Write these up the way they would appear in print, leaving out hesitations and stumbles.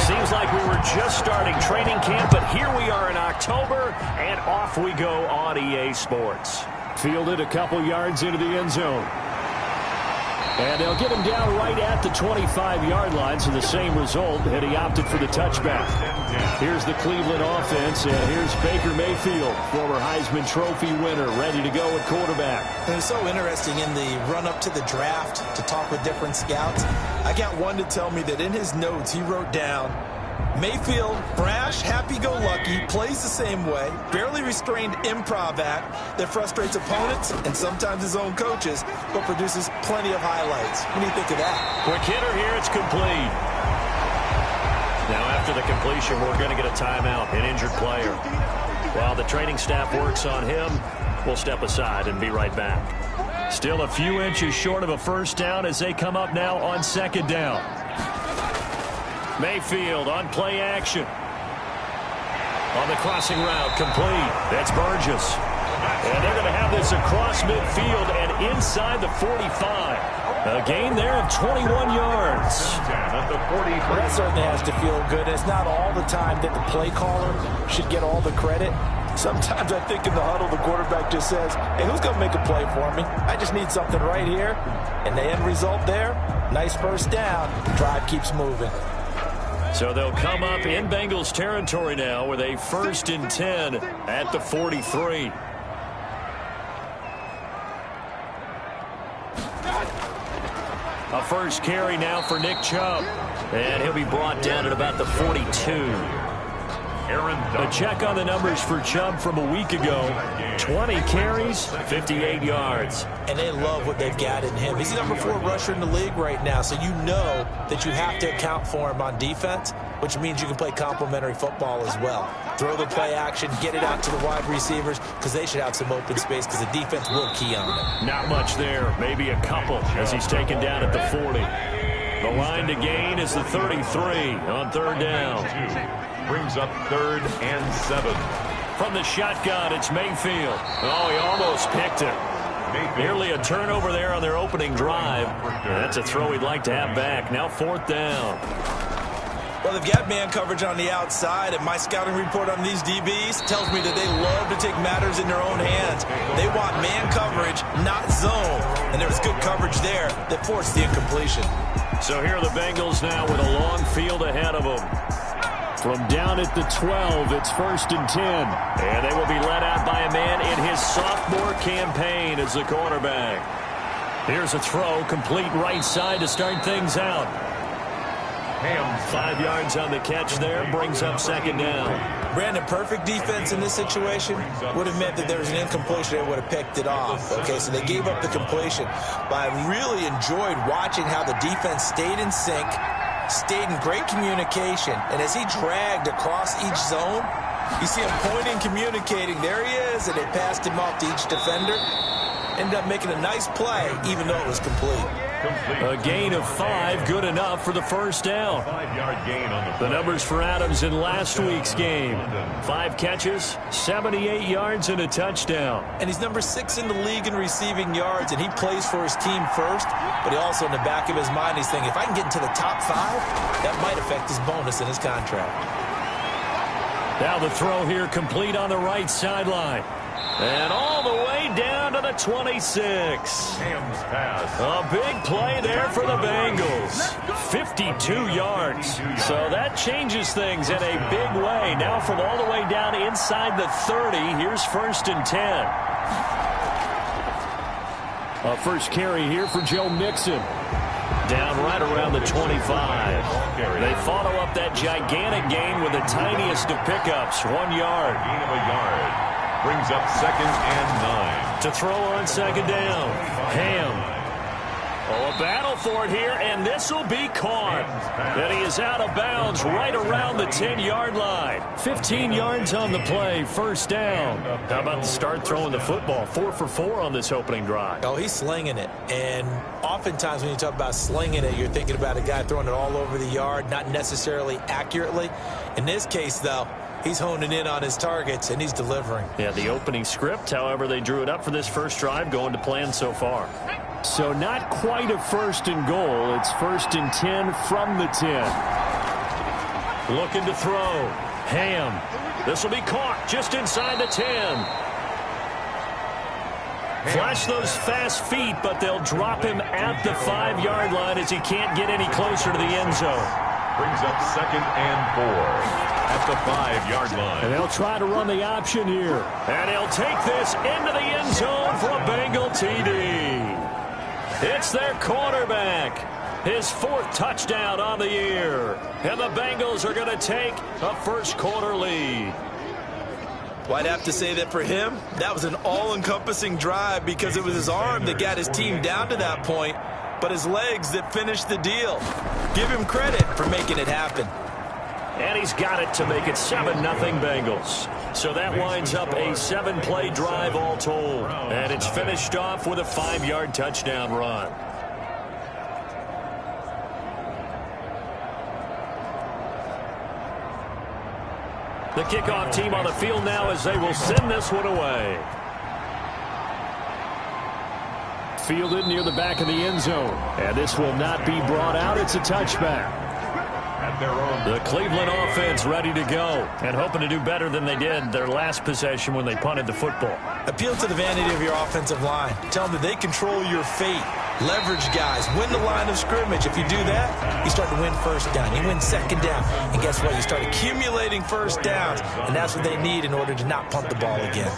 Seems like we were just starting training camp, but here we are in October, and off we go on EA Sports. Fielded a couple yards into the end zone. And they'll get him down right at the 25-yard line, so the same result, and he opted for the touchback. Here's the Cleveland offense, and here's Baker Mayfield, former Heisman Trophy winner, ready to go at quarterback. It was so interesting in the run-up to the draft to talk with different scouts. I got one to tell me that in his notes he wrote down, Mayfield, brash, happy-go-lucky, plays the same way, barely restrained improv act that frustrates opponents and sometimes his own coaches, but produces plenty of highlights. What do you think of that? Quick hitter here, it's complete. Now after the completion, we're going to get a timeout, an injured player. While the training staff works on him, we'll step aside and be right back. Still a few inches short of a first down as they come up now on second down. Mayfield on play action. On the crossing route, complete. That's Burgess. And they're going to have this across midfield and inside the 45. A gain there of 21 yards. Well, that certainly has to feel good. It's not all the time that the play caller should get all the credit. Sometimes I think in the huddle, the quarterback just says, hey, who's going to make a play for me? I just need something right here. And the end result there, nice first down. Drive keeps moving. So they'll come up in Bengals territory now with a 1st and 10 at the 43. A first carry now for Nick Chubb. And he'll be brought down at about the 42. A check on the numbers for Chubb from a week ago. 20 carries, 58 yards. And they love what they've got in him. He's the number 4 rusher in the league right now, so you know that you have to account for him on defense, which means you can play complementary football as well. Throw the play action, get it out to the wide receivers, because they should have some open space, because the defense will key on them. Not much there, maybe a couple as he's taken down at the 40. The line to gain is the 33 on third down. Brings up 3rd and 7. From the shotgun, it's Mayfield. Oh, he almost picked it. Nearly a turnover there on their opening drive. That's a throw he'd like to have back. Now 4th down. Well, they've got man coverage on the outside, and my scouting report on these DBs tells me that they love to take matters in their own hands. They want man coverage, not zone. And there was good coverage there that forced the incompletion. So here are the Bengals now with a long field ahead of them. From down at the 12, it's 1st and 10. And they will be led out by a man in his sophomore campaign as the quarterback. Here's a throw, complete right side to start things out. 5 yards on the catch there, brings up 2nd down. Brandon, perfect defense in this situation would have meant that there was an incompletion. They would have picked it off. Okay, so they gave up the completion. But I really enjoyed watching how the defense stayed in sync, stayed in great communication, and as he dragged across each zone, you see him pointing, communicating. There he is, and they passed him off to each defender. Ended up making a nice play, even though it was complete. A gain of 5, good enough for the first down. 5-yard gain on the The numbers for Adams in last week's game. 5 catches, 78 yards, and a touchdown. And he's number 6 in the league in receiving yards, and he plays for his team first, but he also in the back of his mind, he's thinking, if I can get into the top 5, that might affect his bonus in his contract. Now the throw here complete on the right sideline. And all the way down to the 26. Ham's pass. A big play there for the Bengals. 52 yards. So that changes things in a big way. Now from all the way down inside the 30, here's 1st and 10. A first carry here for Joe Mixon. Down right around the 25. They follow up that gigantic gain with the tiniest of pickups, 1 yard. Gain of a yard. Brings up 2nd and 9. To throw on 2nd down. Ham. Oh, a battle for it here, and this will be caught. And he is out of bounds right around the 10-yard line. 15 yards on the play, 1st down. How about the start throwing the football? 4 for 4 on this opening drive. Oh, he's slinging it. And oftentimes when you talk about slinging it, you're thinking about a guy throwing it all over the yard, not necessarily accurately. In this case, though, he's honing in on his targets, and he's delivering. Yeah, the opening script, however, they drew it up for this first drive, going to plan so far. So not quite a 1st and goal. It's 1st and 10 from the 10. Looking to throw. Ham. This will be caught just inside the 10. Flash those fast feet, but they'll drop him at the 5-yard line as he can't get any closer to the end zone. Brings up 2nd and 4 at the 5-yard line. And they'll try to run the option here. And he'll take this into the end zone for a Bengal TD. It's their quarterback. His 4th touchdown on the year. And the Bengals are going to take a first-quarter lead. Well, I'd have to say that for him, that was an all-encompassing drive because it was his arm that got his team down to that point, but his legs that finished the deal. Give him credit for making it happen. And he's got it to make it 7-0 Bengals. So that winds up a 7-play drive all told. And it's finished off with a 5-yard touchdown run. The kickoff team on the field now as they will send this one away. Fielded near the back of the end zone. And this will not be brought out. It's a touchback. The Cleveland offense ready to go and hoping to do better than they did their last possession when they punted the football. Appeal to the vanity of your offensive line. Tell them that they control your fate. Leverage guys. Win the line of scrimmage. If you do that, you start to win first down. You win second down. And guess what? You start accumulating first downs. And that's what they need in order to not punt the ball again.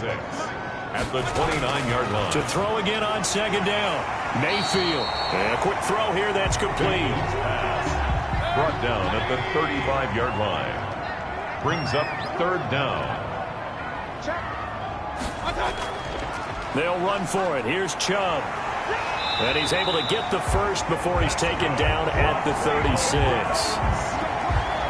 At the 29-yard line. To throw again on second down. Mayfield. And a quick throw here. That's complete. Brought down at the 35-yard line. Brings up 3rd down. They'll run for it. Here's Chubb. And he's able to get the first before he's taken down at the 36.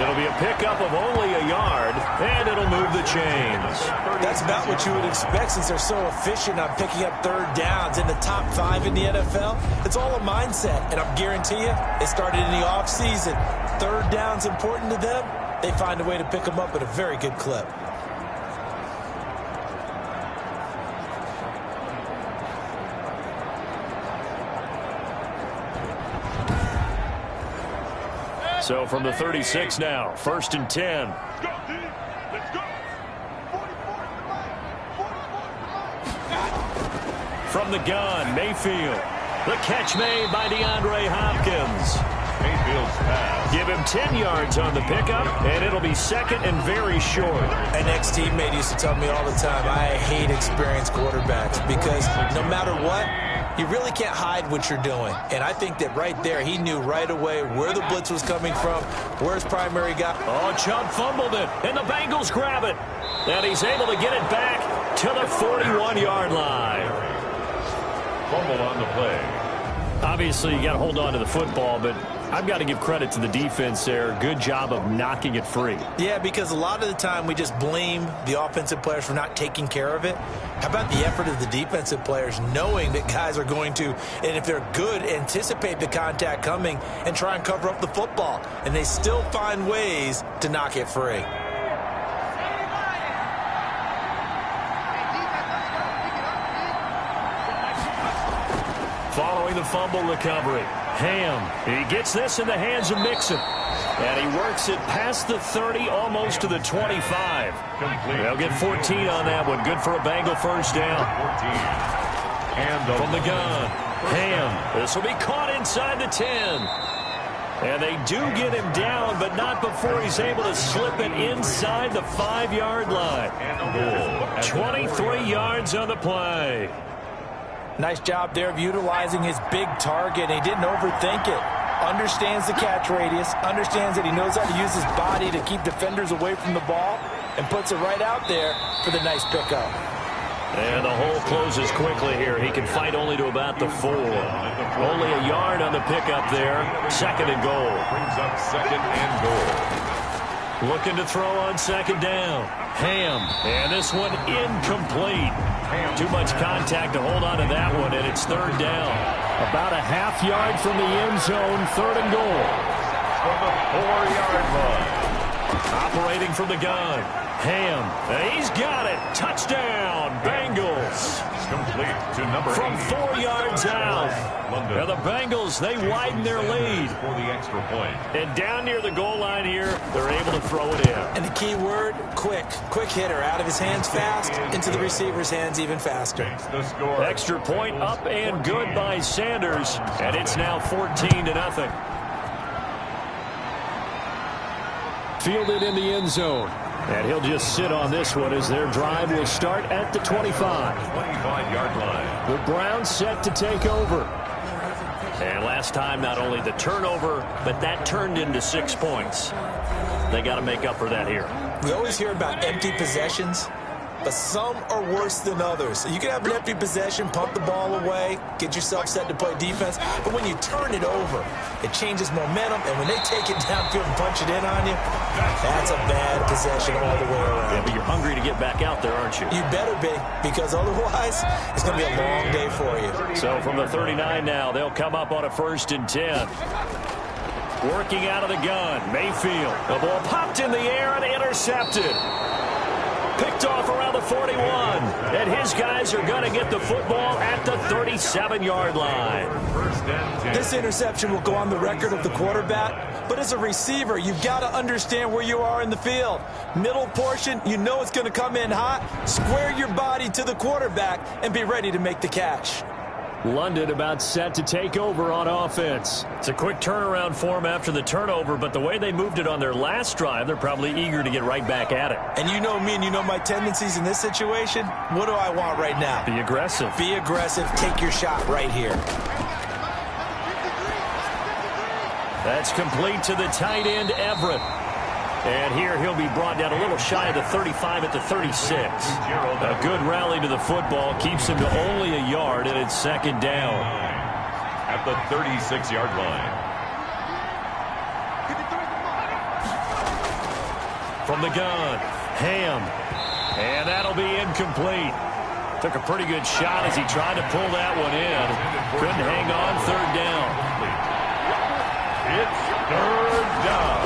It'll be a pickup of only a yard, and it'll move the chains. That's about what you would expect since they're so efficient on picking up 3rd downs in the top 5 in the NFL. It's all a mindset, and I guarantee you, it started in the offseason. 3rd down's important to them. They find a way to pick them up at a very good clip. So from the 36 now, 1st and 10. From the gun, Mayfield. The catch made by DeAndre Hopkins. Mayfield's pass. Give him 10 yards on the pickup, and it'll be 2nd and very short. An ex-teammate used to tell me all the time, I hate experienced quarterbacks because no matter what, you really can't hide what you're doing. And I think that right there, he knew right away where the blitz was coming from, where his primary guy. Oh, Chubb fumbled it, and the Bengals grab it. And he's able to get it back to the 41-yard line. Fumble on the play. Obviously, you got to hold on to the football, but I've got to give credit to the defense there. Good job of knocking it free. Yeah, because a lot of the time we just blame the offensive players for not taking care of it. How about the effort of the defensive players knowing that guys are going to, and if they're good, anticipate the contact coming and try and cover up the football. And they still find ways to knock it free. Following the fumble recovery, Ham. He gets this in the hands of Mixon. And he works it past the 30, almost to the 25. Complete. They'll get 14 on that one. Good for a Bengal first down. 14. And From the gun, Ham. This will be caught inside the 10. And they do get him down, but not before he's able to slip it inside the 5-yard line. 23 yards on the play. Nice job there of utilizing his big target. He didn't overthink it. Understands the catch radius. Understands that he knows how to use his body to keep defenders away from the ball. And puts it right out there for the nice pickup. And the hole closes quickly here. He can fight only to about the 4. Only a yard on the pickup there. 2nd and goal. brings up 2nd and goal. Looking to throw on 2nd down. Ham. And this one incomplete. Too much contact to hold on to that one, and it's 3rd down. About a half yard from the end zone, 3rd and goal. From the 4-yard line. Operating from the gun. Ham. And he's got it. Touchdown, Bengals. complete to number From 80. 4 yards out. Now the Bengals, they widen their lead. For the extra point. And down near the goal line here, they're able to throw it in. And the key word, quick. Quick hitter. Out of his hands fast, into the receiver's hands even faster. The score. Extra point up and good by Sanders. And it's now 14-0. Fielded in the end zone. And he'll just sit on this one as their drive will start at the 25. 25-yard line. The Browns set to take over. And last time, not only the turnover, but that turned into 6 points. They got to make up for that here. We always hear about empty possessions, but some are worse than others. You can have an empty possession, pump the ball away, get yourself set to play defense, but when you turn it over, it changes momentum, and when they take it downfield and punch it in on you, that's a bad possession all the way around. Yeah, but you're hungry to get back out there, aren't you? You better be, because otherwise, it's going to be a long day for you. So from the 39 now, they'll come up on a 1st and 10. Working out of the gun, Mayfield. The ball popped in the air and intercepted. Picked off around the 41. And his guys are going to get the football at the 37-yard line. This interception will go on the record of the quarterback, but as a receiver, you've got to understand where you are in the field. Middle portion, you know it's going to come in hot. Square your body to the quarterback and be ready to make the catch. London about set to take over on offense. It's a quick turnaround for them after the turnover, but the way they moved it on their last drive, they're probably eager to get right back at it. And you know me and you know my tendencies in this situation. What do I want right now? Be aggressive. Be aggressive. Take your shot right here. That's complete to the tight end, Everett. And here he'll be brought down a little shy of the 35 at the 36. A good rally to the football keeps him to only a yard, and it's 2nd down. At the 36-yard line. From the gun, Ham. And that'll be incomplete. Took a pretty good shot as he tried to pull that one in. Couldn't hang on, 3rd down. It's 3rd down.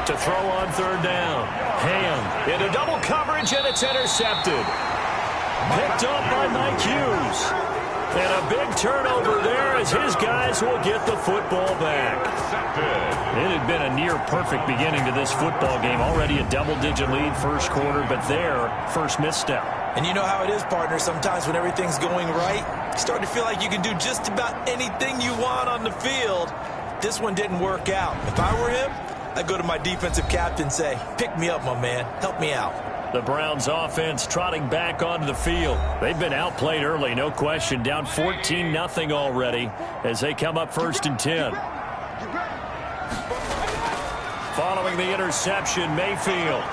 To throw on 3rd down. Ham into double coverage, and it's intercepted. Picked up by Mike Hughes. And a big turnover there as his guys will get the football back. It had been a near-perfect beginning to this football game. Already a double-digit lead 1st quarter, but their first misstep. And you know how it is, partner. Sometimes when everything's going right, you start to feel like you can do just about anything you want on the field. This one didn't work out. If I were him, I'd go to my defensive captain and say, pick me up, my man. Help me out. The Browns offense trotting back onto the field. They've been outplayed early, no question. Down 14-0 already as they come up 1st and 10. Following the interception, Mayfield.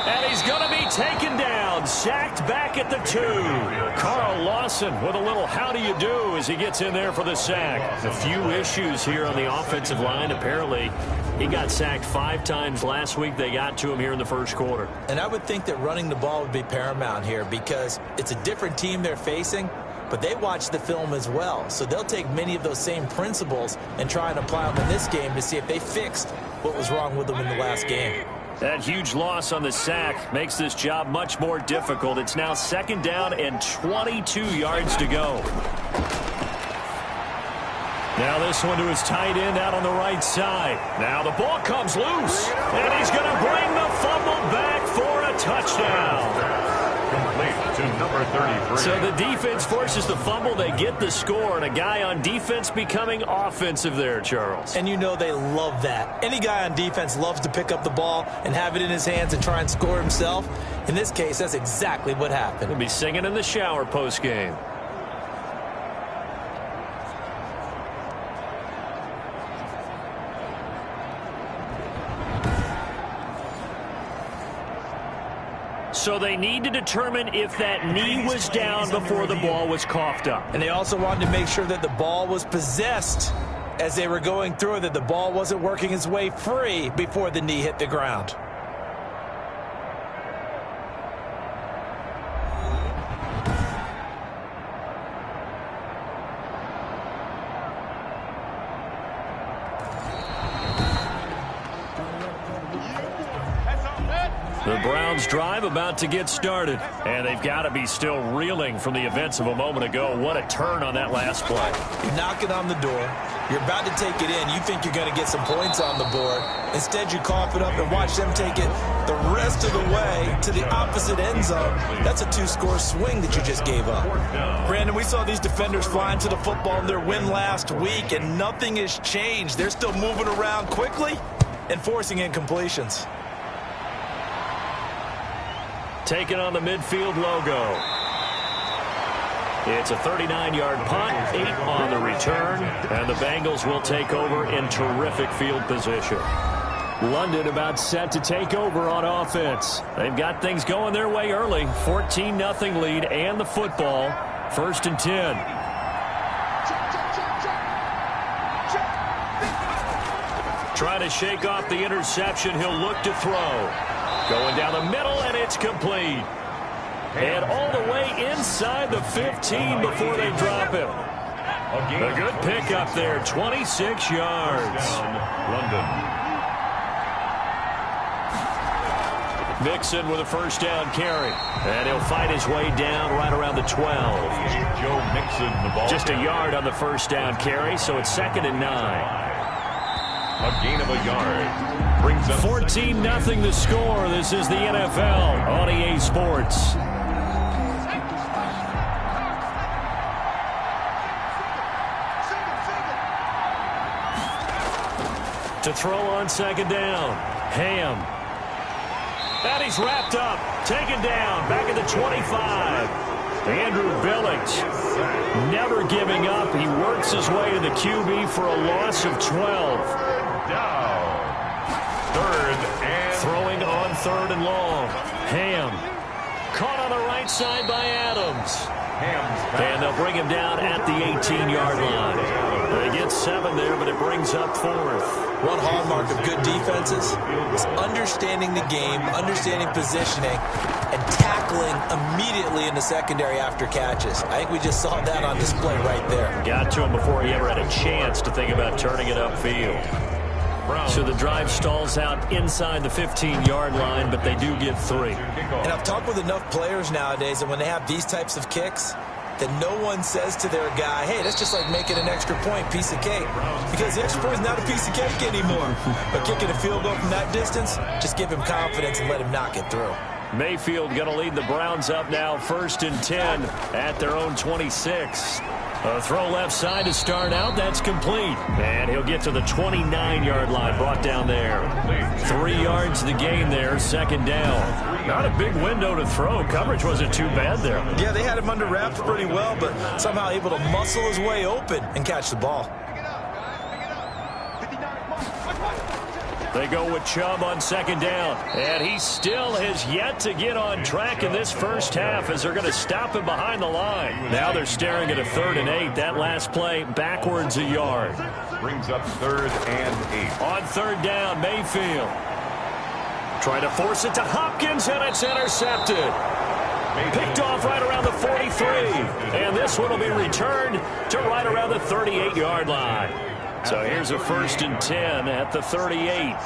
And he's going to be taken down, sacked back at the 2. Carl Lawson with a little how do you do as he gets in there for the sack. A few issues here on the offensive line. Apparently, he got sacked 5 times last week. They got to him here in the 1st quarter. And I would think that running the ball would be paramount here because it's a different team they're facing, but they watch the film as well. So they'll take many of those same principles and try and apply them in this game to see if they fixed what was wrong with them in the last game. That huge loss on the sack makes this job much more difficult. It's now 2nd down and 22 yards to go. Now this one to his tight end out on the right side. Now the ball comes loose, and he's going to bring the fumble back for a touchdown. Complete to number 33. So the defense forces the fumble. They get the score, and a guy on defense becoming offensive there, Charles. And you know they love that. Any guy on defense loves to pick up the ball and have it in his hands and try and score himself. In this case, that's exactly what happened. He'll be singing in the shower post-game. So they need to determine if that knee was down before the ball was coughed up. And they also wanted to make sure that the ball was possessed as they were going through it, that the ball wasn't working its way free before the knee hit the ground. The Browns drive about to get started. And they've got to be still reeling from the events of a moment ago. What a turn on that last play. You're knocking on the door. You're about to take it in. You think you're going to get some points on the board. Instead, you cough it up and watch them take it the rest of the way to the opposite end zone. That's a two-score swing that you just gave up. Brandon, we saw these defenders flying to the football in their win last week, and nothing has changed. They're still moving around quickly and forcing incompletions. Taking on the midfield logo. It's a 39-yard punt, 8 on the return, and the Bengals will take over in terrific field position. London about set to take over on offense. They've got things going their way early. 14-0 lead and the football. 1st and 10. Trying to shake off the interception. He'll look to throw. Going down the middle, and it's complete. And all the way inside the 15 before they drop him. A good pickup there, 26 yards. London. Mixon with a first down carry. And he'll fight his way down right around the 12. Joe Mixon, the ball. Just a yard on the first down carry, so it's 2nd and 9. A gain of a yard. Brings up 14-0 the score. This is the NFL on EA Sports. To throw on 2nd down. Ham. And he's wrapped up. Taken down. Back at the 25. Andrew Billings never giving up. He works his way to the QB for a loss of 12. down. 3rd and... Throwing on 3rd and long. Ham. Caught on the right side by Adams. And they'll bring him down at the 18-yard line. They get 7 there, but it brings up 4th. One hallmark of good defenses is understanding the game, understanding positioning, and tackling immediately in the secondary after catches. I think we just saw that on display right there. Got to him before he ever had a chance to think about turning it upfield. So the drive stalls out inside the 15-yard line, but they do get 3. And I've talked with enough players nowadays that when they have these types of kicks, that no one says to their guy, hey, that's just like making an extra point, piece of cake. Because the extra point is not a piece of cake anymore. But kicking a field goal from that distance, just give him confidence and let him knock it through. Mayfield going to lead the Browns up now, 1st and 10 at their own 26. A throw left side to start out. That's complete. And he'll get to the 29-yard line, brought down there. 3 yards the gain there, 2nd down. Not a big window to throw. Coverage wasn't too bad there. Yeah, they had him under wraps pretty well, but somehow able to muscle his way open and catch the ball. They go with Chubb on 2nd down. And he still has yet to get on track in this first half as they're going to stop him behind the line. Now they're staring at a 3rd and 8. That last play backwards a yard. Brings up 3rd and 8. On 3rd down, Mayfield. Trying to force it to Hopkins, and it's intercepted. Picked off right around the 43. And this one will be returned to right around the 38-yard line. So here's a 1st and 10 at the 38.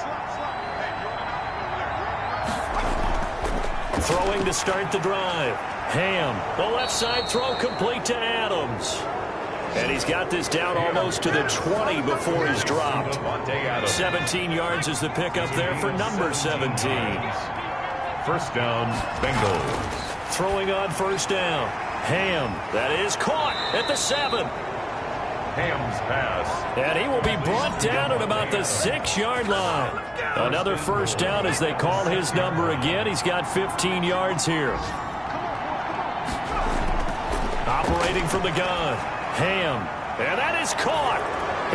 Throwing to start the drive. Ham, the left side throw complete to Adams. And he's got this down almost to the 20 before he's dropped. 17 yards is the pickup there for number 17. 1st down, Bengals. Throwing on 1st down. Ham, that is caught at the 7. Ham's pass. And he will be brought down at about the 6-yard line. Another 1st down as they call his number again. He's got 15 yards here. Operating from the gun. Ham. And that is caught.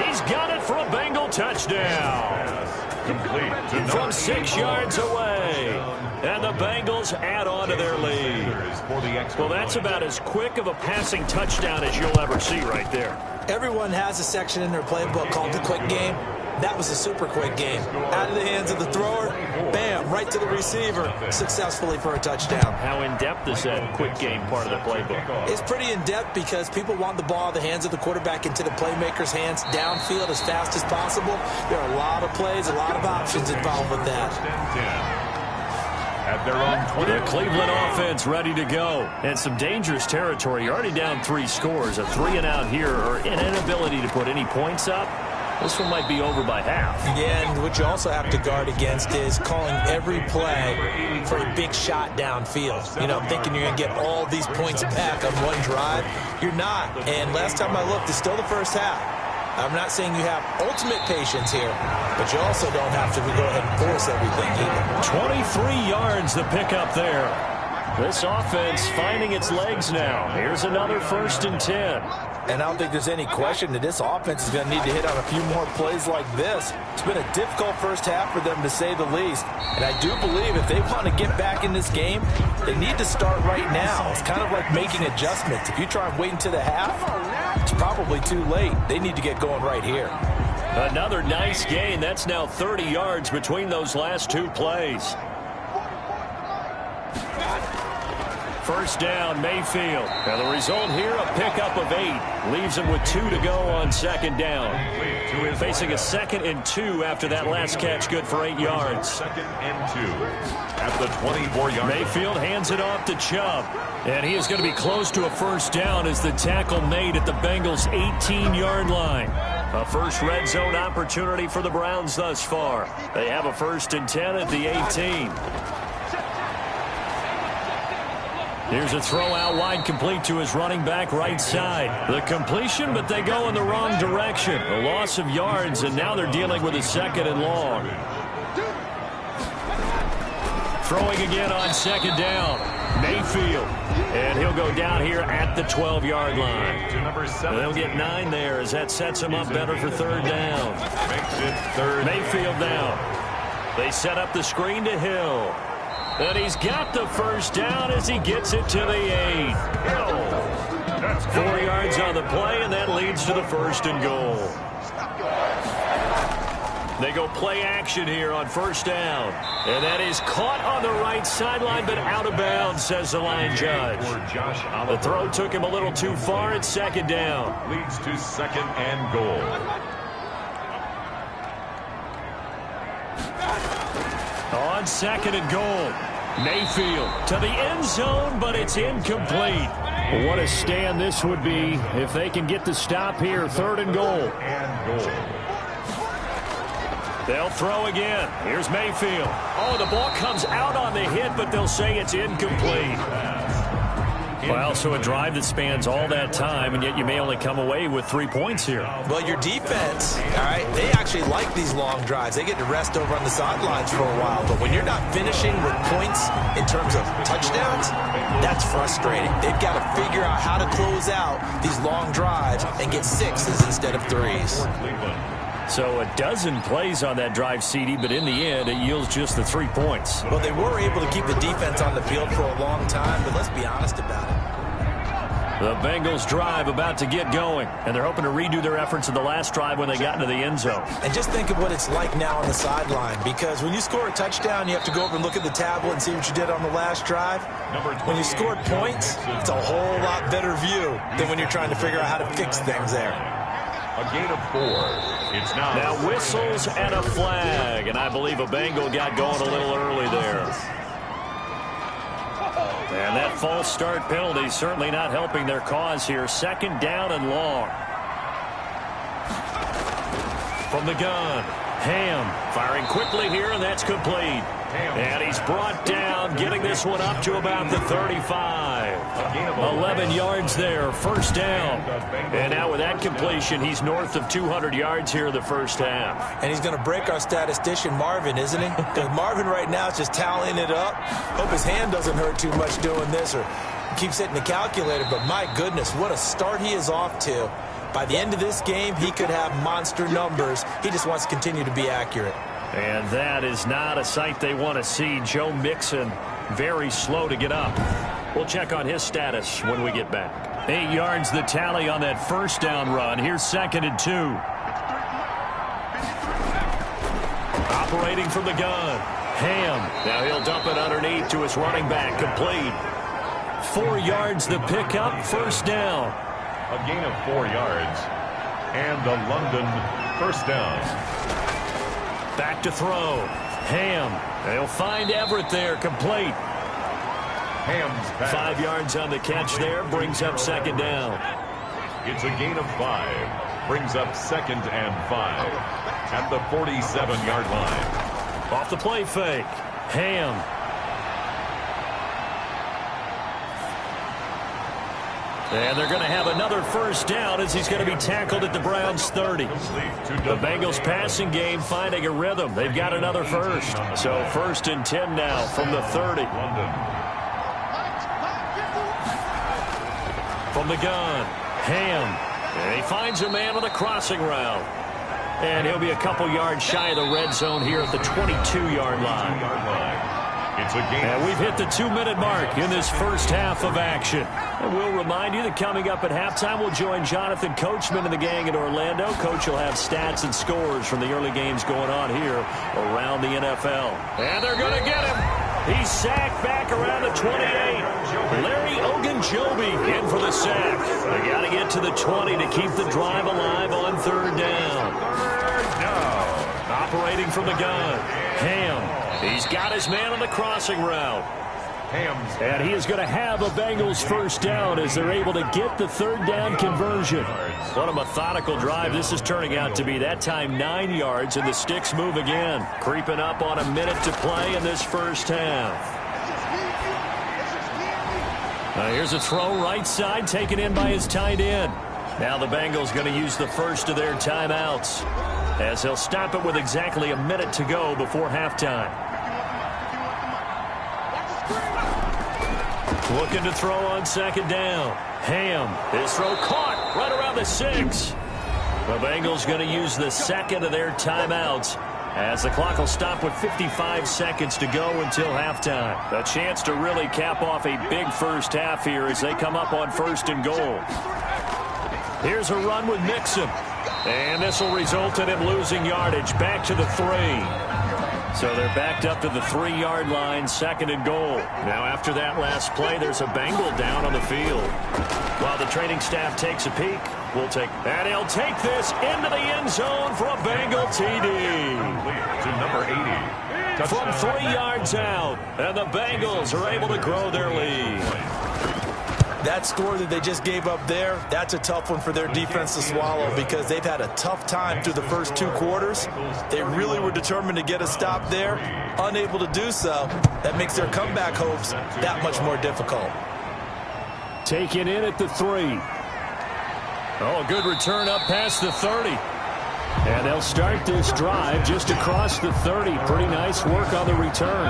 He's got it for a Bengal touchdown. Complete to From 6 yards away. And the Bengals add on to their lead. Well, that's about as quick of a passing touchdown as you'll ever see right there. Everyone has a section in their playbook called the quick game. That was a super quick game. Out of the hands of the thrower, bam, right to the receiver, successfully for a touchdown. How in-depth is that quick game part of the playbook? It's pretty in-depth because people want the ball in the hands of the quarterback into the playmaker's hands downfield as fast as possible. There are a lot of plays, a lot of options involved with that. at their own 20. The Cleveland offense ready to go. And some dangerous territory. You're already down 3 scores. A 3-and-out here, or an inability to put any points up. This one might be over by half. Yeah, and what you also have to guard against is calling every play for a big shot downfield. You know, thinking you're going to get all these points back on one drive. You're not. And last time I looked, it's still the first half. I'm not saying you have ultimate patience here, but you also don't have to go ahead and force everything either. 23 yards the pickup there. This offense finding its legs now. Here's another 1st and 10. And I don't think there's any question that this offense is going to need to hit on a few more plays like this. It's been a difficult first half for them, to say the least. And I do believe if they want to get back in this game, they need to start right now. It's kind of like making adjustments. If you try and wait until the half, it's probably too late. They need to get going right here. Another nice gain. That's now 30 yards between those last 2 plays. First down, Mayfield. Now the result here, a pickup of 8. Leaves him with 2 to go on 2nd down. Facing a 2nd and 2 after that last catch, good for 8 yards. 2nd and 2 at the 24-yard line. Mayfield hands it off to Chubb. And he is going to be close to a first down as the tackle made at the Bengals' 18-yard line. A first red zone opportunity for the Browns thus far. They have a 1st and 10 at the 18. Here's a throw out wide, complete to his running back right side. The completion, but they go in the wrong direction. A loss of yards, and now they're dealing with a 2nd and long. Throwing again on 2nd down. Mayfield. And he'll go down here at the 12-yard line. They'll get 9 there as that sets him up better for 3rd down. Makes it 3rd. Mayfield down. They set up the screen to Hill. And he's got the first down as he gets it to the 8. 4 yards on the play, and that leads to the 1st and goal. They go play action here on 1st down. And that is caught on the right sideline, but out of bounds, says the line judge. The throw took him a little too far at 2nd down. Leads to 2nd and goal. On 2nd and goal, Mayfield to the end zone, but it's incomplete. What a stand this would be if they can get the stop here. 3rd and goal. They'll throw again. Here's Mayfield. Oh, the ball comes out on the hit, but they'll say it's incomplete. Well, so a drive that spans all that time, and yet you may only come away with 3 points here. Well, your defense, all right, they actually like these long drives. They get to rest over on the sidelines for a while. But when you're not finishing with points in terms of touchdowns, that's frustrating. They've got to figure out how to close out these long drives and get 6s instead of 3s. So a dozen plays on that drive, CD, but in the end, it yields just the 3 points. Well, they were able to keep the defense on the field for a long time, but let's be honest about it. The Bengals drive about to get going, and they're hoping to redo their efforts in the last drive when they got into the end zone. And just think of what it's like now on the sideline, because when you score a touchdown, you have to go over and look at the tablet and see what you did on the last drive. When you scored points, it's a whole lot better view than when you're trying to figure out how to fix things there. A gain of 4. It's now whistles and a flag, and I believe a Bengal got going a little early there. And that false start penalty certainly not helping their cause here. 2nd down and long. From the gun, Ham firing quickly here, and that's complete. And he's brought down, getting this one up to about the 35. 11 yards there, 1st down. And now with that completion, he's north of 200 yards here in the first half. And he's going to break our statistician, Marvin, isn't he? Because Marvin right now is just tallying it up. Hope his hand doesn't hurt too much doing this or keeps hitting the calculator. But my goodness, what a start he is off to. By the end of this game, he could have monster numbers. He just wants to continue to be accurate. And that is not a sight they want to see. Joe Mixon very slow to get up. We'll check on his status when we get back. 8 yards the tally on that 1st down run. Here's 2nd and 2. Operating from the gun. Ham. Now he'll dump it underneath to his running back. Complete. 4 yards the pickup. 1st down. A gain of 4 yards. And the London 1st down. Back to throw. Ham. They'll find Everett there, complete. Ham's pass. 5 yards on the catch there, brings up second down. It's a gain of 5. Brings up 2nd and 5 at the 47-yard line. Off the play fake. Ham. And they're going to have another first down as he's going to be tackled at the Browns' 30. The Bengals passing game finding a rhythm. They've got another first. So 1st and 10 now from the 30. From the gun, Ham. And he finds a man on the crossing route. And he'll be a couple yards shy of the red zone here at the 22-yard line. It's a game. And we've hit the 2-minute mark in this first half of action. And we'll remind you that coming up at halftime, we'll join Jonathan Coachman and the gang in Orlando. Coach will have stats and scores from the early games going on here around the NFL. And they're going to get him. He's sacked back around the 28. Larry Ogunjobi in for the sack. They got to get to the 20 to keep the drive alive on 3rd down. Operating from the gun, Ham. He's got his man on the crossing route. And he is going to have a Bengals first down as they're able to get the 3rd down conversion. What a methodical drive this is turning out to be. That time 9 yards, and the sticks move again. Creeping up on a minute to play in this first half. Here's a throw right side taken in by his tight end. Now the Bengals going to use the first of their timeouts as he'll stop it with exactly a minute to go before halftime. Looking to throw on 2nd down. Ham. His throw caught right around the 6. The Bengals going to use the 2nd of their timeouts as the clock will stop with 55 seconds to go until halftime. A chance to really cap off a big first half here as they come up on 1st and goal. Here's a run with Mixon. And this will result in him losing yardage back to the 3. So they're backed up to the 3-yard line, 2nd and goal. Now after that last play, there's a Bengal down on the field. While the training staff takes a peek, we'll take. And he'll take this into the end zone for a Bengal TD. To number 80. From 3 yards out. And the Bengals are able to grow their lead. That score that they just gave up there, that's a tough one for their defense to swallow because they've had a tough time through the first 2 quarters. They really were determined to get a stop there, unable to do so. That makes their comeback hopes that much more difficult. Taken in at the 3. Oh, a good return up past the 30. And they'll start this drive just across the 30. Pretty nice work on the return.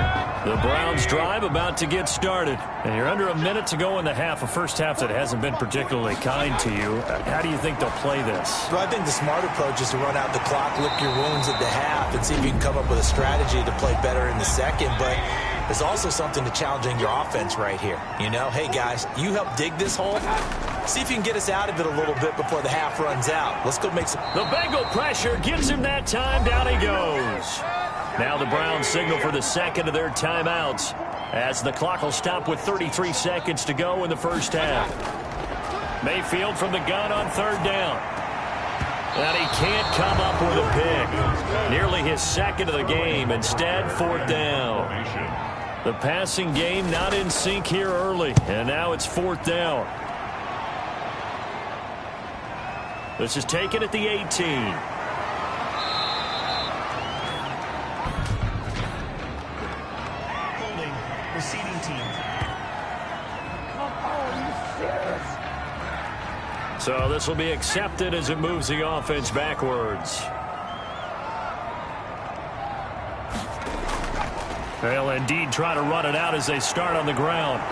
The Browns drive about to get started. And you're under a minute to go in the half, a first half that hasn't been particularly kind to you. How do you think they'll play this? Well, I think the smart approach is to run out the clock, lick your wounds at the half, and see if you can come up with a strategy to play better in the second. But there's also something to challenging your offense right here. You know, hey, guys, you help dig this hole. See if you can get us out of it a little bit before the half runs out. Let's go make some. The Bengal pressure gets him that time. Down he goes. Now the Browns signal for the 2nd of their timeouts as the clock will stop with 33 seconds to go in the first half. Mayfield from the gun on 3rd down. And he can't come up with a pick. Nearly his 2nd of the game. Instead, 4th down. The passing game not in sync here early. And now it's 4th down. This is taken at the 18. Holding, receiving team. So this will be accepted as it moves the offense backwards. They'll indeed try to run it out as they start on the ground.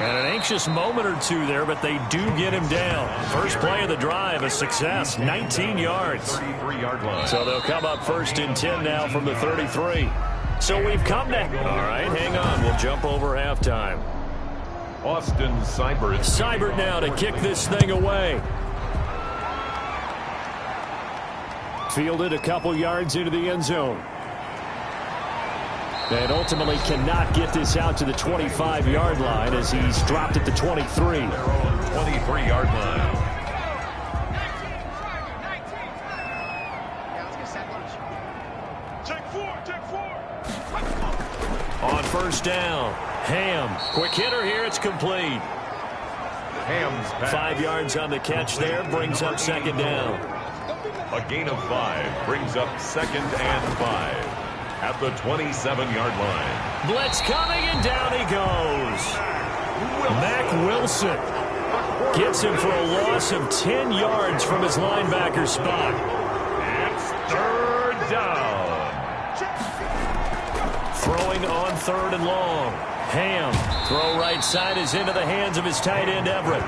And an anxious moment or two there, but they do get him down. First play of the drive, a success, 19 yards. 33-yard line. So they'll come up 1st and 10 now from the 33. So we've come to. All right, hang on. We'll jump over halftime. Austin Seibert. Seibert now to kick this thing away. Fielded a couple yards into the end zone. And ultimately cannot get this out to the 25-yard line as he's dropped at the 23. 23-yard line. Take 4, take first down. Ham, quick hitter here. It's complete. Ham's pass. 5 yards on the catch there. Brings up second down. A gain of 5 brings up second and 5 at the 27-yard line. Blitz coming, and down he goes. Mac Wilson gets him for a loss of 10 yards from his linebacker spot. It's third down. Throwing on third and long. Ham, throw right side is into the hands of his tight end Everett.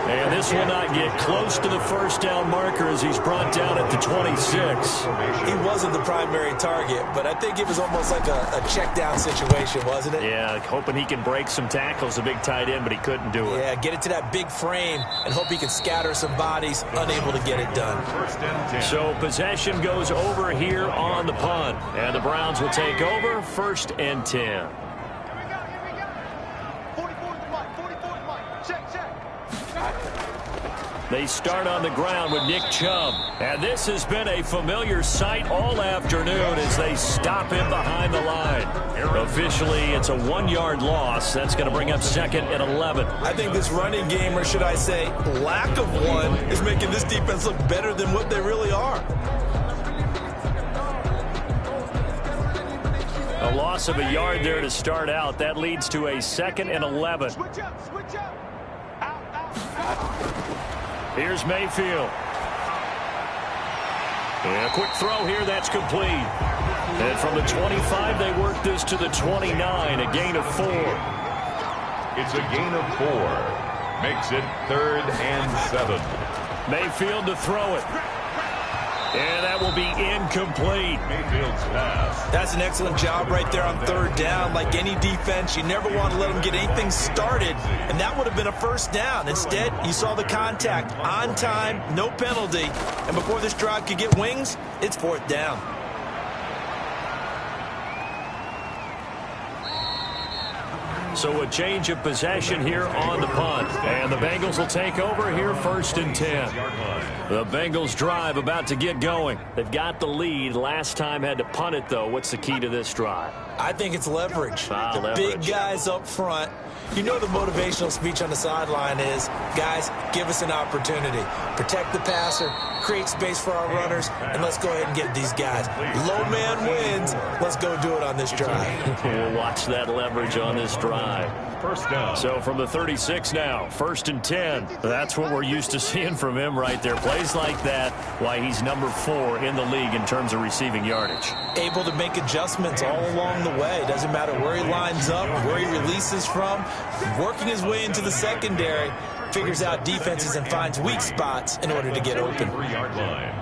And this will not get close to the first down marker as he's brought down at the 26. He wasn't the primary target, but I think it was almost like a check down situation, wasn't it? Yeah, hoping he can break some tackles, a big tight end, but he couldn't do it. Yeah, get it to that big frame and hope he can scatter some bodies, unable to get it done. First and 10. So possession goes over here on the punt, and the Browns will take over first and 10. They start on the ground with Nick Chubb. And this has been a familiar sight all afternoon as they stop him behind the line. Officially, it's a 1-yard loss. That's going to bring up second and 11. I think this running game, or should I say lack of one, is making this defense look better than what they really are. A loss of a yard there to start out. That leads to a second and 11. Switch up. Out. Here's Mayfield. And a quick throw here, that's complete. And from the 25, they work this to the 29, a gain of 4. It's a gain of 4. Makes it third and 7. Mayfield to throw it. And that will be incomplete. Mayfield's pass. That's an excellent job right there on third down. Like any defense, you never want to let them get anything started, and that would have been a first down. Instead, you saw the contact on time, no penalty, and before this drive could get wings, it's fourth down. So a change of possession here on the punt. And the Bengals will take over here first and 10. The Bengals drive about to get going. They've got the lead. Last time had to punt it, though. What's the key to this drive? I think it's leverage. The leverage. Big guys up front. You know the motivational speech on the sideline is, guys, give us an opportunity. Protect the passer, create space for our runners, and let's go ahead and get these guys. Low man wins. Let's go do it on this drive. We'll watch that leverage on this drive. First down. So from the 36 now, first and 10. That's what we're used to seeing from him right there. Plays like that, why he's number 4 in the league in terms of receiving yardage. Able to make adjustments all along the way. Doesn't matter where he lines up, where he releases from. Working his way into the secondary, figures out defenses and finds weak spots in order to get open. 3-yard line.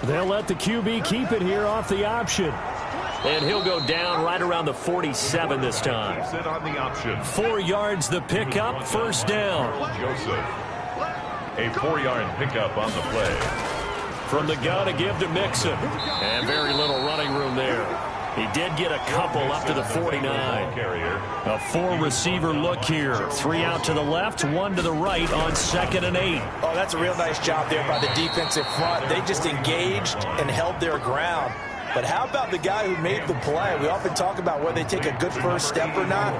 They'll let the QB keep it here off the option. And he'll go down right around the 47 this time. Sit on the option. 4 yards the pickup, first down. Joseph. A 4-yard pickup on the play. From the gun to give to Mixon. And very little running room there. He did get a couple up to the 49. Carrier. A 4-receiver look here. 3 out to the left, 1 to the right on second and 8. Oh, that's a real nice job there by the defensive front. They just engaged and held their ground. But how about the guy who made the play? We often talk about whether they take a good first step or not.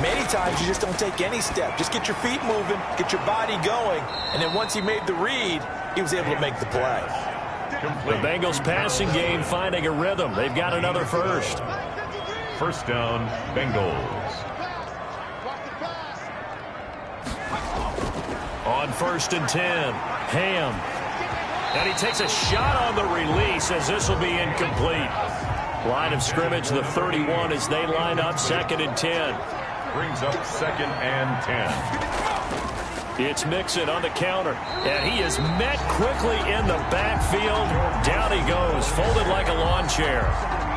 Many times you just don't take any step. Just get your feet moving, get your body going, and then once he made the read, he was able to make the play. The Bengals passing game finding a rhythm. They've got another first. First down, Bengals. On first and 10, Ham. And he takes a shot on the release as this will be incomplete. Line of scrimmage, the 31 as they line up second and 10. Brings up second and 10. It's Mixon on the counter. And he is met quickly in the backfield. Down he goes, folded like a lawn chair.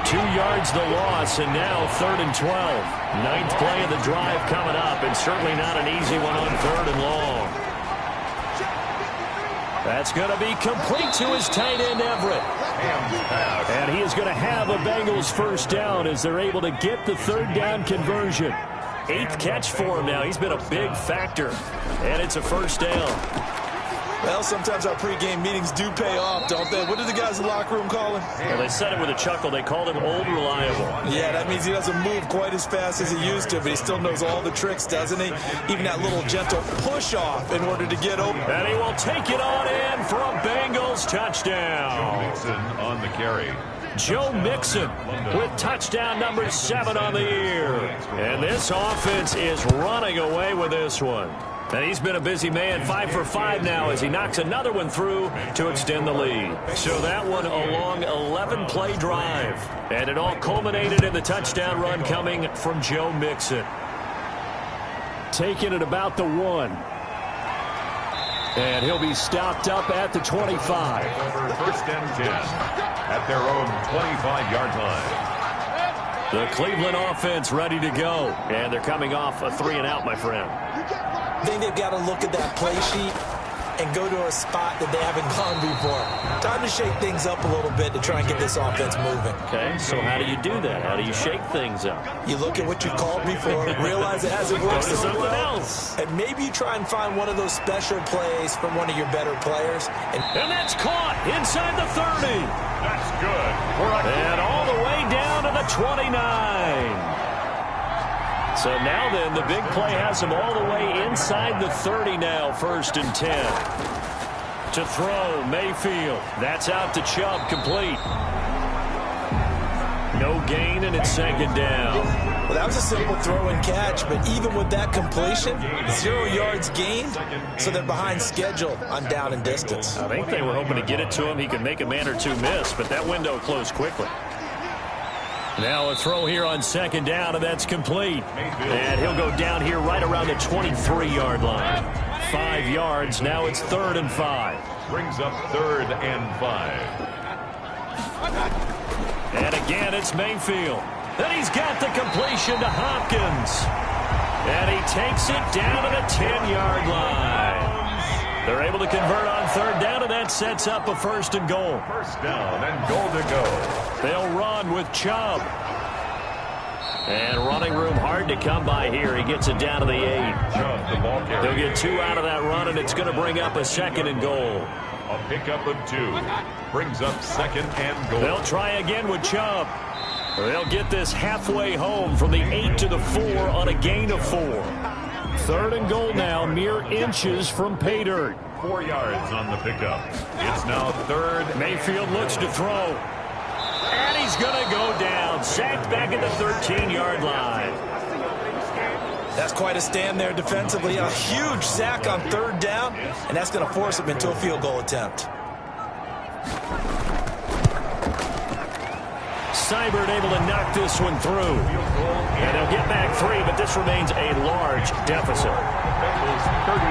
2 yards the loss, and now third and 12. 9th play of the drive coming up, and certainly not an easy one on third and long. That's going to be complete to his tight end, Everett. And he is going to have a Bengals first down as they're able to get the third down conversion. 8th catch for him now. He's been a big factor. And it's a first down. Well, sometimes our pregame meetings do pay off, don't they? What did the guys in the locker room call him? Well, they said it with a chuckle. They called him Old Reliable. Yeah, that means he doesn't move quite as fast as he used to, but he still knows all the tricks, doesn't he? Even that little gentle push-off in order to get open. And he will take it on in for a Bengals touchdown. Mixon on the carry. Joe Mixon with touchdown number 7 on the year. And this offense is running away with this one. And he's been a busy man, 5 for 5 now as he knocks another one through to extend the lead. So that one a long 11-play drive. And it all culminated in the touchdown run coming from Joe Mixon. Taking it about the 1. And he'll be stopped up at the 25. First and 10 at their own 25-yard line. The Cleveland offense ready to go. And they're coming off a 3-and-out, my friend. I think they've got to look at that play sheet and go to a spot that they haven't gone before. Time to shake things up a little bit to try and get this offense moving. Okay, so how do you do that? How do you shake things up? You look at what you called before, realize it hasn't worked Go to so something well, else. and maybe you try and find one of those special plays from one of your better players. And that's caught inside the 30. That's good. And all the way down to the 29. So now then, the big play has him all the way inside the 30 now, 1st and 10. To throw, Mayfield. That's out to Chubb, complete. No gain, and it's 2nd down. Well, that was a simple throw and catch, but even with that completion, 0 yards gained, so they're behind schedule on down and distance. I think they were hoping to get it to him. He could make a man or two miss, but that window closed quickly. Now a throw here on 2nd down, and that's complete. And he'll go down here right around the 23-yard line. 5 yards. Now it's 3rd and 5. Brings up 3rd and 5. And again, it's Mayfield. Then he's got the completion to Hopkins. And he takes it down to the 10-yard line. They're able to convert on 3rd down, and that sets up a 1st and goal. 1st down and goal to go. They'll run with Chubb. And running room hard to come by here. He gets it down to the 8. Chubb, the ball carrier. They'll get 2 out of that run, and it's going to bring up a 2nd and goal. A pickup of 2. Brings up 2nd and goal. They'll try again with Chubb. They'll get this halfway home from the 8 to the 4 on a gain of 4. 3rd and goal now, mere inches from pay dirt. 4 yards on the pickup. It's now 3rd. Mayfield looks to throw. And he's going to go down. Sacked back at the 13-yard line. That's quite a stand there defensively. A huge sack on 3rd down, and that's going to force him into a field goal attempt. Seibert able to knock this one through. And they'll get back 3, but this remains a large deficit. Bengals 38.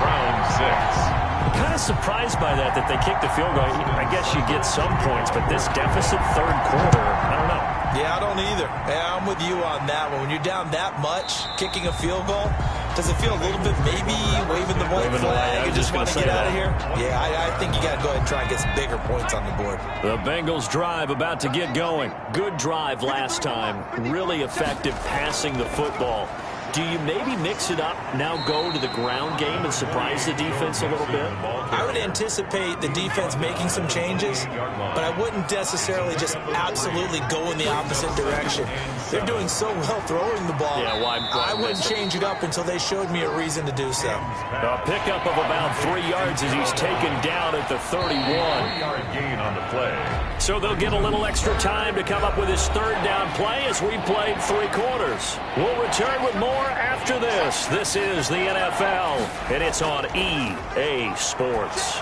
Brown 6. Kind of surprised by that they kicked the field goal. I guess you get some points, but this deficit 3rd quarter, I don't know. Yeah, I don't either. Yeah, I'm with you on that one. When you're down that much, kicking a field goal, does it feel a little bit maybe waving the white flag and just want to get out of here? Yeah, I think you got to go ahead and try and get some bigger points on the board. The Bengals drive about to get going. Good drive last time. Really effective passing the football. Do you maybe mix it up, now go to the ground game and surprise the defense a little bit? I would anticipate the defense making some changes, but I wouldn't necessarily just absolutely go in the opposite direction. They're doing so well throwing the ball. Yeah, why I wouldn't change it up until they showed me a reason to do so. A pickup of about 3 yards as he's taken down at the 31. 1-yard gain on the play. So they'll get a little extra time to come up with his 3rd down play as we played 3 quarters. We'll return with more after this. This is the NFL, and it's on EA Sports.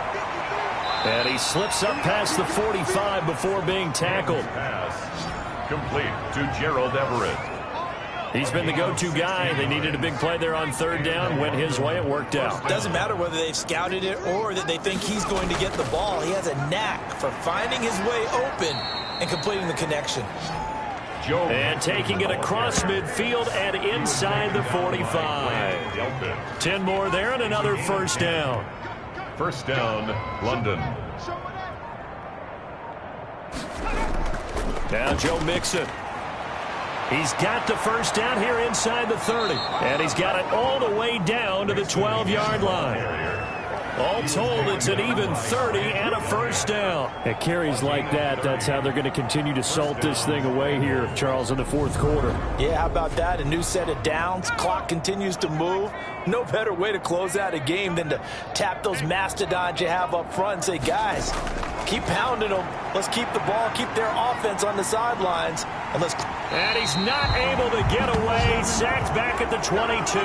And he slips up past the 45 before being tackled. Pass complete to Gerald Everett. He's been the go-to guy. They needed a big play there on 3rd down. Went his way. It worked out. Doesn't matter whether they've scouted it or that they think he's going to get the ball. He has a knack for finding his way open and completing the connection. And taking it across midfield and inside the 45. 10 more there and another 1st down. 1st down, London. Now Joe Mixon. He's got the 1st down here inside the 30. And he's got it all the way down to the 12-yard line. All told, it's an even 30 and a first down. At carries like that, that's how they're going to continue to salt this thing away here, Charles, in the fourth quarter. Yeah, how about that? A new set of downs. Clock continues to move. No better way to close out a game than to tap those mastodons you have up front and say, guys, keep pounding them. Let's keep the ball, keep their offense on the sidelines, and let's... And he's not able to get away. Sacked back at the 22.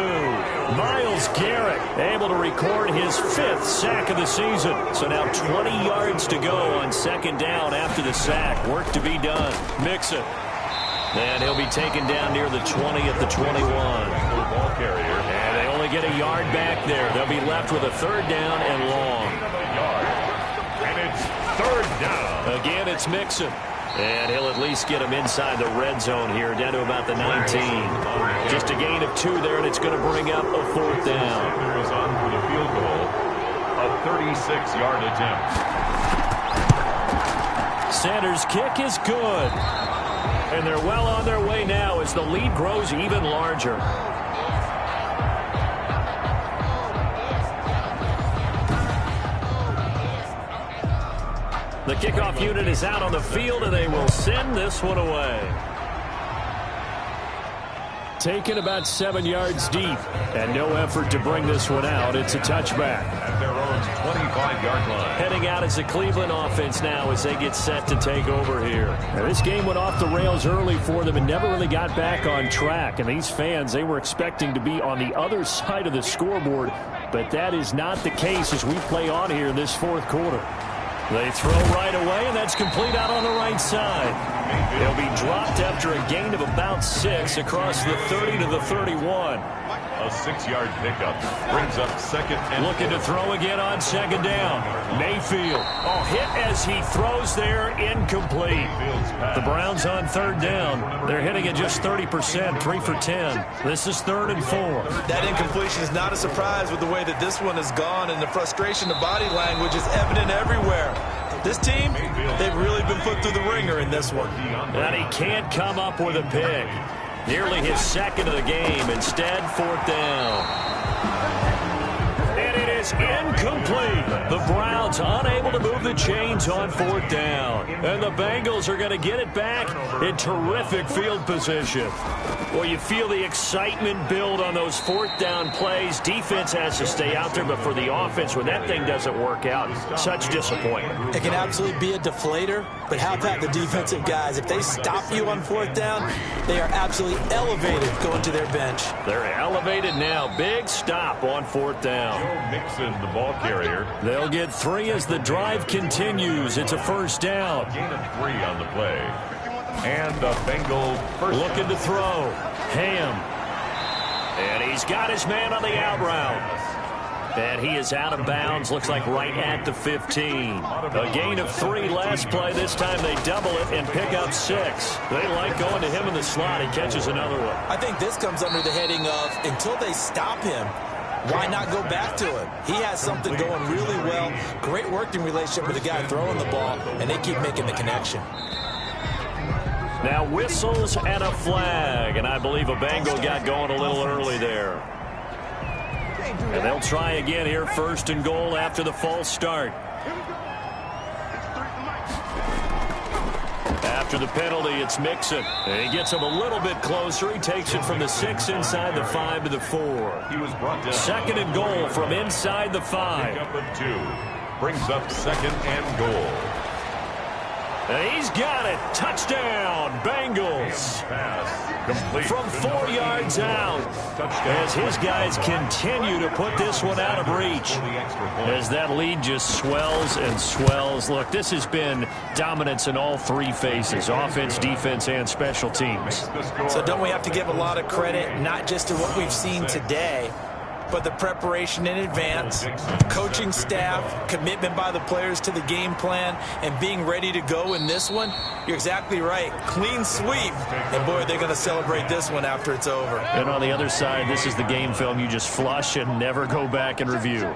Myles Garrett able to record his 5th sack of the season. So now 20 yards to go on second down after the sack. Work to be done. Mixon. And he'll be taken down near the 20 at the 21. Ball carrier. And they only get a yard back there. They'll be left with a third down and long. And it's third down. Again, it's Mixon. And he'll at least get him inside the red zone here, down to about the 19. Just a gain of 2 there, and it's going to bring up a fourth down. Sanders is on for the field goal. A 36-yard attempt. Sanders' kick is good. And they're well on their way now as the lead grows even larger. The kickoff unit is out on the field, and they will send this one away. Taken about 7 yards deep, and no effort to bring this one out. It's a touchback. At their own 25-yard line. Heading out as the Cleveland offense now as they get set to take over here. Now, this game went off the rails early for them and never really got back on track. And these fans, they were expecting to be on the other side of the scoreboard, but that is not the case as we play on here in this fourth quarter. They throw right away, and that's complete out on the right side. He'll be dropped after a gain of about 6 across the 30 to the 31. A 6-yard pickup brings up second and looking to throw again on second down. Mayfield. Oh, hit as he throws there, incomplete. The Browns on third down. They're hitting at just 30%, 3 for 10. This is 3rd and 4. That incompletion is not a surprise with the way that this one has gone, and the frustration, the body language is evident everywhere. This team, they've really been put through the ringer in this one. And he can't come up with a pick. Nearly his second of the game. Instead, 4th down. And it is incomplete. The Browns unable to move the chains on 4th down. And the Bengals are going to get it back in terrific field position. Well, you feel the excitement build on those 4th down plays. Defense has to stay out there, but for the offense, when that thing doesn't work out, such disappointment. It can absolutely be a deflator, but how about the defensive guys? If they stop you on 4th down, they are absolutely elevated going to their bench. They're elevated now. Big stop on 4th down. Mixon, the ball carrier. They'll get 3 as the drive continues. It's a first down. Gain of 3 on the play. And the Bengals first looking to throw. Ham. And he's got his man on the out route. And he is out of bounds. Looks like right at the 15. A gain of 3 last play. This time they double it and pick up 6. They like going to him in the slot. He catches another one. I think this comes under the heading of until they stop him, why not go back to him? He has something going really well. Great working relationship with the guy throwing the ball, and they keep making the connection. Now whistles and a flag, and I believe a Bengal got going a little early there. And they'll try again here, 1st and goal after the false start. After the penalty, it's Mixon. And he gets him a little bit closer. He takes it from the 6 inside the 5 to the 4. He was brought down. 2nd and goal from inside the 5. Pickup of 2 brings up 2nd and goal. And he's got it. Touchdown, Bengals. From 4 yards out. As his guys continue to put this one out of reach. As that lead just swells and swells. Look, this has been dominance in all 3 phases. Offense, defense, and special teams. So don't we have to give a lot of credit, not just to what we've seen today, but the preparation in advance, coaching staff, commitment by the players to the game plan, and being ready to go in this one? You're exactly right. Clean sweep. And, boy, they're going to celebrate this one after it's over. And on the other side, this is the game film you just flush and never go back and review.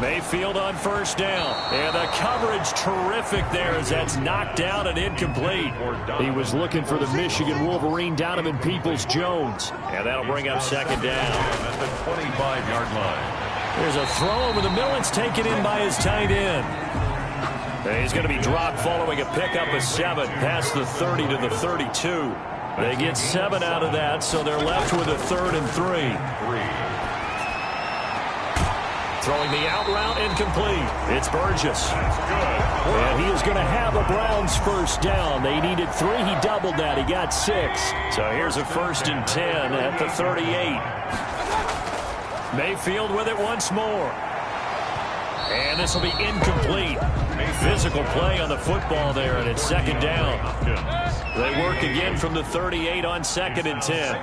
Mayfield on 1st down. And the coverage terrific there as that's knocked down and incomplete. He was looking for the Michigan Wolverine, Donovan Peoples-Jones. And that'll bring up 2nd down. At the 25-yard line. There's a throw over the middle. It's taken in by his tight end. And he's going to be dropped following a pickup of 7 past the 30 to the 32. They get 7 out of that, so they're left with a 3rd and 3. Throwing the out route incomplete. It's Burgess. And he is going to have a Browns first down. They needed 3. He doubled that. He got 6. So here's a 1st and 10 at the 38. Mayfield with it once more. And this will be incomplete. Physical play on the football there, and it's 2nd down. They work again from the 38 on 2nd and 10.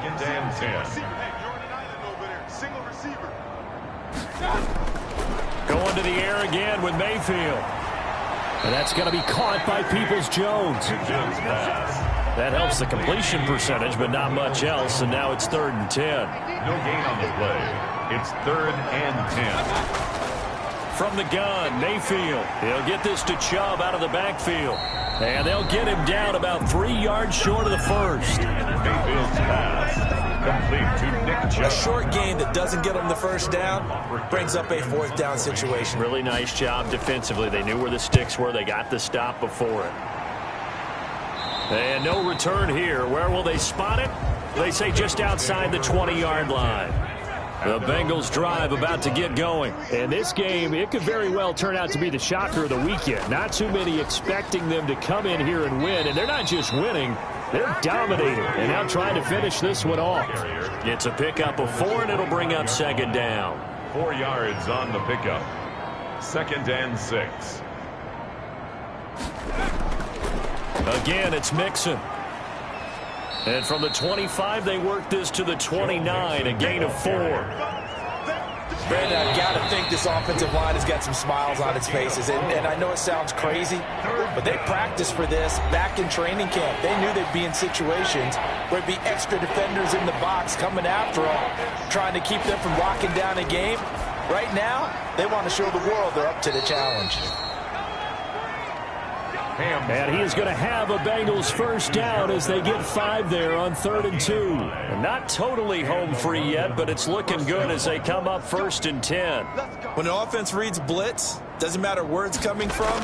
Going to the air again with Mayfield. And that's going to be caught by Peoples-Jones. That helps the completion percentage, but not much else, and now it's 3rd and 10. No gain on the play. It's 3rd and 10. From the gun, Mayfield. He'll get this to Chubb out of the backfield. And they'll get him down about 3 yards short of the first. Mayfield's pass complete to Nick Chubb. A short gain that doesn't get him the first down brings up a 4th down situation. Really nice job defensively. They knew where the sticks were. They got the stop before it. And no return here. Where will they spot it? They say just outside the 20-yard line. The Bengals drive about to get going. And this game, it could very well turn out to be the shocker of the weekend. Not too many expecting them to come in here and win. And they're not just winning, they're dominating. And now trying to finish this one off. It's a pickup of 4, and it'll bring up 2nd down. 4 yards on the pickup. 2nd and 6. Again, it's Mixon. And from the 25, they work this to the 29, a gain of 4. Brandon, I've got to think this offensive line has got some smiles on its faces. And I know it sounds crazy, but they practiced for this back in training camp. They knew they'd be in situations where there'd be extra defenders in the box coming after them, trying to keep them from locking down a game. Right now, they want to show the world they're up to the challenge. And he is going to have a Bengals first down as they get 5 there on 3rd and 2. And not totally home free yet, but it's looking good as they come up 1st and 10. When an offense reads blitz, doesn't matter where it's coming from,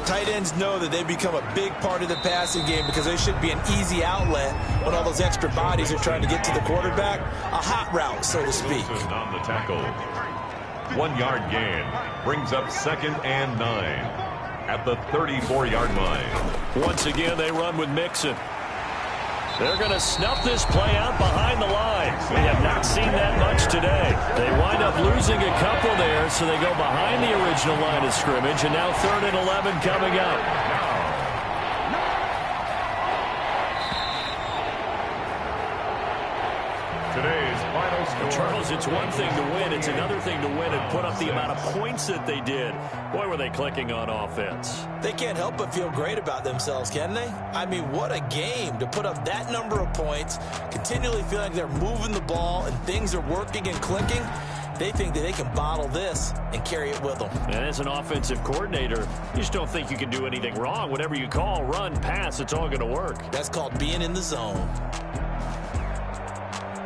tight ends know that they become a big part of the passing game because they should be an easy outlet when all those extra bodies are trying to get to the quarterback. A hot route, so to speak. On the tackle. 1 yard gain brings up 2nd and 9. At the 34-yard line. Once again, they run with Mixon. They're going to snuff this play out behind the line. We have not seen that much today. They wind up losing a couple there, so they go behind the original line of scrimmage, and now 3rd and 11 coming up. Today's final score. Charles, it's one thing to win. It's another thing to win and put up the amount of points that they did. Boy, were they clicking on offense. They can't help but feel great about themselves, can they? I mean, what a game to put up that number of points, continually feel like they're moving the ball and things are working and clicking. They think that they can bottle this and carry it with them. And as an offensive coordinator, you just don't think you can do anything wrong. Whatever you call, run, pass, it's all going to work. That's called being in the zone.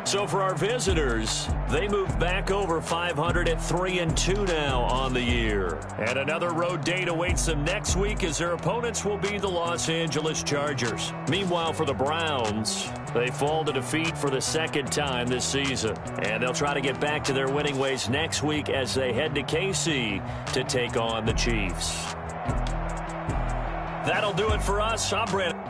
So for our visitors, they move back over 500 at 3-2 now on the year. And another road date awaits them next week as their opponents will be the Los Angeles Chargers. Meanwhile, for the Browns, they fall to defeat for the 2nd time this season. And they'll try to get back to their winning ways next week as they head to KC to take on the Chiefs. That'll do it for us. I'm Brandon.